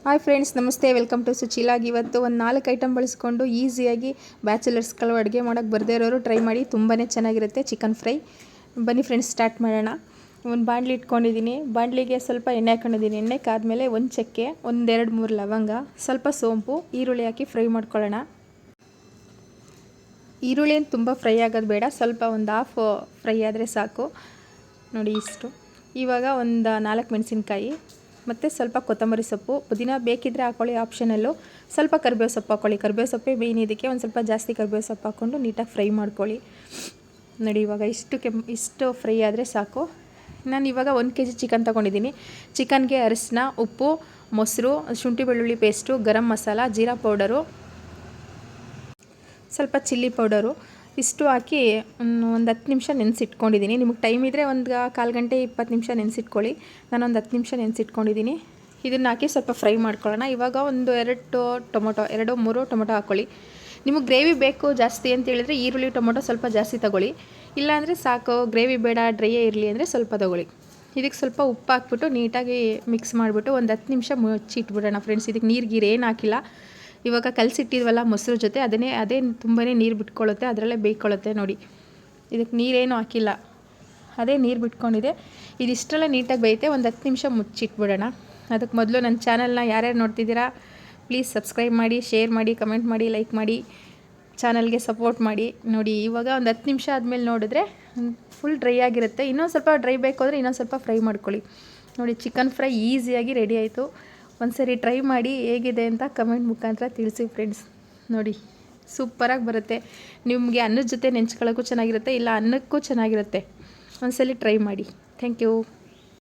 Hi friends, ನಮಸ್ತೆ. Welcome to ಸುಚಿಲಾಗ್. ಇವತ್ತು ಒಂದು 4 ಐಟಮ್ ಬಳಸ್ಕೊಂಡು ಈಸಿಯಾಗಿ ಬ್ಯಾಚುಲರ್ಸ್ಗಳು ಅಡುಗೆ ಮಾಡೋಕ್ಕೆ ಬರದೇ ಇರೋರು ಟ್ರೈ ಮಾಡಿ. ತುಂಬಾ ಚೆನ್ನಾಗಿರುತ್ತೆ ಚಿಕನ್ ಫ್ರೈ. ಬನ್ನಿ ಫ್ರೆಂಡ್ಸ್, ಸ್ಟಾರ್ಟ್ ಮಾಡೋಣ. ಒಂದು ಬಾಣಲಿ ಇಟ್ಕೊಂಡಿದ್ದೀನಿ. ಬಾಣಲಿಗೆ ಸ್ವಲ್ಪ ಎಣ್ಣೆ ಹಾಕೊಂಡಿದ್ದೀನಿ. ಎಣ್ಣೆ ಕಾದ್ಮೇಲೆ ಒಂದು ಚಕ್ಕೆ, ಒಂದು 2-3 ಲವಂಗ, ಸ್ವಲ್ಪ ಸೋಂಪು, ಈರುಳ್ಳಿ ಹಾಕಿ ಫ್ರೈ ಮಾಡ್ಕೊಳ್ಳೋಣ. ಈರುಳ್ಳಿ ಏನು ತುಂಬ ಫ್ರೈ ಆಗೋದು ಬೇಡ, ಸ್ವಲ್ಪ ಒಂದು ಹಾಫ್ ಫ್ರೈ ಆದರೆ ಸಾಕು. ನೋಡಿ ಇಷ್ಟು. ಇವಾಗ ಒಂದು 4 ಮೆಣಸಿನ್ಕಾಯಿ ಮತ್ತು ಸ್ವಲ್ಪ ಕೊತ್ತಂಬರಿ ಸೊಪ್ಪು, ಪುದೀನ ಬೇಕಿದ್ದರೆ ಹಾಕ್ಕೊಳ್ಳಿ, ಆಪ್ಷನಲ್ಲು. ಸ್ವಲ್ಪ ಕರಿಬೇವು ಸೊಪ್ಪು ಹಾಕ್ಕೊಳ್ಳಿ. ಕರಿಬೇವು ಸೊಪ್ಪೇ ಮೇಯ್ನ್ ಇದಕ್ಕೆ. ಒಂದು ಸ್ವಲ್ಪ ಜಾಸ್ತಿ ಕರಿಬೇವು ಸೊಪ್ಪು ಹಾಕ್ಕೊಂಡು ನೀಟಾಗಿ ಫ್ರೈ ಮಾಡ್ಕೊಳ್ಳಿ. ನೋಡಿ ಇವಾಗ ಇಷ್ಟು ಫ್ರೈ ಆದರೆ ಸಾಕು. ನಾನು ಇವಾಗ 1 kg ಚಿಕನ್ ತೊಗೊಂಡಿದ್ದೀನಿ. ಚಿಕನ್ಗೆ ಅರಿಶಿನ, ಉಪ್ಪು, ಮೊಸರು, ಶುಂಠಿ ಬೆಳ್ಳುಳ್ಳಿ ಪೇಸ್ಟು, ಗರಂ ಮಸಾಲ, ಜೀರಾ ಪೌಡರು, ಸ್ವಲ್ಪ ಚಿಲ್ಲಿ ಪೌಡರು ಇಷ್ಟು ಹಾಕಿ ಒಂದು 10 ನಿಮಿಷ ನೆನೆಸಿಟ್ಕೊಂಡಿದ್ದೀನಿ. ನಿಮಗೆ ಟೈಮ್ ಇದ್ದರೆ ಒಂದು 1/4 ಗಂಟೆ 20 ನಿಮಿಷ ನೆನೆಸಿಟ್ಕೊಳ್ಳಿ. ನಾನೊಂದು 10 ನಿಮಿಷ ನೆನೆಸಿಟ್ಕೊಂಡಿದ್ದೀನಿ. ಇದನ್ನು ಹಾಕಿ ಸ್ವಲ್ಪ ಫ್ರೈ ಮಾಡ್ಕೊಳ್ಳೋಣ. ಇವಾಗ ಒಂದು 2-3 ಟೊಮೊಟೊ ಹಾಕ್ಕೊಳ್ಳಿ. ನಿಮಗೆ ಗ್ರೇವಿ ಬೇಕು ಜಾಸ್ತಿ ಅಂತ ಹೇಳಿದರೆ ಈರುಳ್ಳಿ ಟೊಮೊಟೊ ಸ್ವಲ್ಪ ಜಾಸ್ತಿ ತೊಗೊಳ್ಳಿ. ಇಲ್ಲಾಂದರೆ ಸಾಕು, ಗ್ರೇವಿ ಬೇಡ ಡ್ರೈಯೇ ಇರಲಿ ಅಂದರೆ ಸ್ವಲ್ಪ ತೊಗೊಳ್ಳಿ. ಇದಕ್ಕೆ ಸ್ವಲ್ಪ ಉಪ್ಪು ಹಾಕ್ಬಿಟ್ಟು ನೀಟಾಗಿ ಮಿಕ್ಸ್ ಮಾಡಿಬಿಟ್ಟು ಒಂದು 10 ನಿಮಿಷ ಮುಚ್ಚಿಟ್ಬಿಡೋಣ ಫ್ರೆಂಡ್ಸ್. ಇದಕ್ಕೆ ನೀರು ಏನು ಹಾಕಿಲ್ಲ. ಇವಾಗ ಕಲಸಿಟ್ಟಿದ್ವಲ್ಲ ಮೊಸರು ಜೊತೆ, ಅದೇ ತುಂಬಾ ನೀರು ಬಿಟ್ಕೊಳ್ಳುತ್ತೆ, ಅದರಲ್ಲೇ ಬೇಯ್ಕೊಳ್ಳುತ್ತೆ. ನೋಡಿ ಇದಕ್ಕೆ ನೀರೇನು ಹಾಕಿಲ್ಲ, ಅದೇ ನೀರು ಬಿಟ್ಕೊಂಡಿದೆ. ಇದಿಷ್ಟರಲ್ಲೇ ನೀಟಾಗಿ ಬೇಯುತ್ತೆ. ಒಂದು 10 ನಿಮಿಷ ಮುಚ್ಚಿಟ್ಬಿಡೋಣ. ಅದಕ್ಕೆ ಮೊದಲು ನನ್ನ ಚಾನಲ್ನ ಯಾರ್ಯಾರು ನೋಡ್ತಿದ್ದೀರಾ ಪ್ಲೀಸ್ ಸಬ್ಸ್ಕ್ರೈಬ್ ಮಾಡಿ, ಶೇರ್ ಮಾಡಿ, ಕಮೆಂಟ್ ಮಾಡಿ, ಲೈಕ್ ಮಾಡಿ, ಚಾನಲ್ಗೆ ಸಪೋರ್ಟ್ ಮಾಡಿ. ನೋಡಿ ಇವಾಗ ಒಂದು 10 ನಿಮಿಷ ಆದಮೇಲೆ ನೋಡಿದ್ರೆ ಫುಲ್ ಡ್ರೈ ಆಗಿರುತ್ತೆ. ಇನ್ನೊಂದು ಸ್ವಲ್ಪ ಡ್ರೈ ಬೇಕು ಅಂದರೆ ಇನ್ನೊಂದು ಸ್ವಲ್ಪ ಫ್ರೈ ಮಾಡ್ಕೊಳ್ಳಿ. ನೋಡಿ ಚಿಕನ್ ಫ್ರೈ ಈಸಿಯಾಗಿ ರೆಡಿ ಆಯಿತು. ಒಂದ್ಸರಿ ಟ್ರೈ ಮಾಡಿ ಹೇಗಿದೆ ಅಂತ ಕಮೆಂಟ್ ಮುಖಾಂತರ ತಿಳಿಸಿ ಫ್ರೆಂಡ್ಸ್. ನೋಡಿ ಸೂಪರಾಗಿ ಬರುತ್ತೆ. ನಿಮಗೆ ಅನ್ನದ ಜೊತೆ ನೆಂಚ್ಕೊಳ್ಳೋಕ್ಕೂ ಚೆನ್ನಾಗಿರುತ್ತೆ, ಇಲ್ಲ ಅನ್ನಕ್ಕೂ ಚೆನ್ನಾಗಿರುತ್ತೆ. ಒಂದ್ಸಲಿ ಟ್ರೈ ಮಾಡಿ. Thank you.